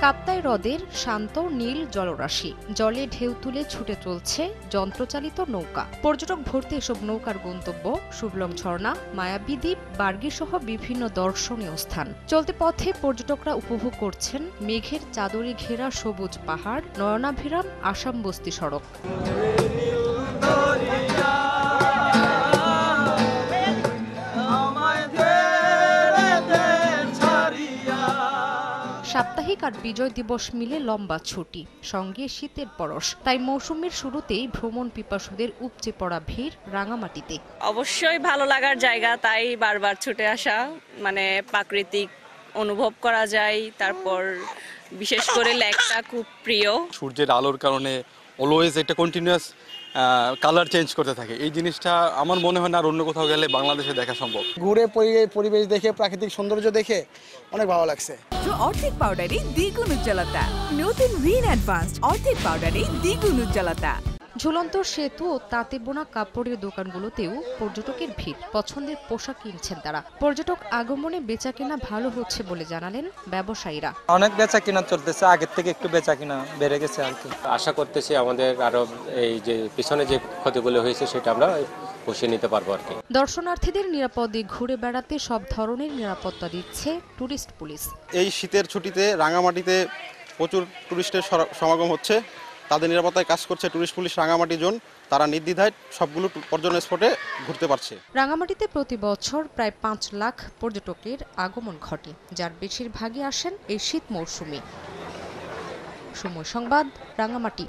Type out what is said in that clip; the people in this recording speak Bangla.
কাপ্তাই হ্রদের শান্ত নীল জলরাশি, জলে ঢেউ তুলে ছুটে চলছে যন্ত্রচালিত নৌকা। পর্যটক ভর্তি এসব নৌকার গন্তব্য শুভলং ঝর্ণা, মায়াবী দ্বীপ, বার্গি সহ বিভিন্ন দর্শনীয় স্থান। চলতি পথে পর্যটকরা উপভোগ করছেন মেঘের চাদরে ঘেরা সবুজ পাহাড়, নয়নাভিরাম আসাম বস্তি সড়ক। সাপ্তাহিক আর বিজয় দিবস মিলে লম্বা ছুটি, সঙ্গে শীতের পরশ। তাই মৌসুমের শুরুতেই ভ্রমণ পিপাসুদের উপচে পড়া ভিড় রাঙামাটিতে। অবশ্যই ভালো লাগার জায়গা, তাই বারবার ছুটে আসা। প্রাকৃতিক অনুভব করা যায়। তারপর বিশেষ করে লেকটা খুব প্রিয়। সূর্যের আলোর কারণে অলওয়েজ একটা কন্টিনিউয়াস কালার চেঞ্জ করতে থাকে। এই জিনিসটা আমার মনে হয় না আর অন্য কোথাও গেলে বাংলাদেশে দেখা সম্ভব। ঘুরে পরিবেশ দেখে, প্রাকৃতিক সৌন্দর্য দেখে অনেক ভালো লাগছে। অর্ধেক পাউডারে দ্বিগুণ উজ্জ্বলতা। নতুন রিন অ্যাডভান্সড অর্ধেক পাউডারে দ্বিগুণ উজ্জ্বলতা। ঝুলন্ত সেতু ও তাঁতে বোনা কাপড়ের দোকানগুলোতেও পর্যটকের ভিড়। পছন্দের পোশাক কিনছেন তারা। পর্যটক আগমনে বেচাকেনা ভালো হচ্ছে বলে জানালেন ব্যবসায়ীরা। অনেক বেচা কিনা চলতেছে, আগের থেকে একটু বেচা কিনা বেড়ে গেছে আর কি। আশা করতেছি আমাদের আরো এই যে পিছনে যে ক্ষতিগুলো হয়েছে সেটা আমরা পুষিয়ে নিতে পারবো আর কি। দর্শনার্থীদের নিরাপদে ঘুরে বেড়াতে সব ধরনের নিরাপত্তা দিচ্ছে টুরিস্ট পুলিশ। এই শীতের ছুটিতে রাঙামাটিতে প্রচুর টুরিস্টের সমাগম হচ্ছে। তাদের নিরাপত্তায় কাজ করছে টুরিস্ট পুলিশ রাঙামাটি জোন। তারা নির্দ্বিধায় সবগুলো পর্যটন স্পটে ঘুরতে পারছে। রাঙামাটিতে প্রতি বছর প্রায় 5 লাখ পর্যটকের আগমন ঘটে, যার বেশিরভাগই আসেন এই শীত মৌসুমে। সময় সংবাদ, রাঙামাটি।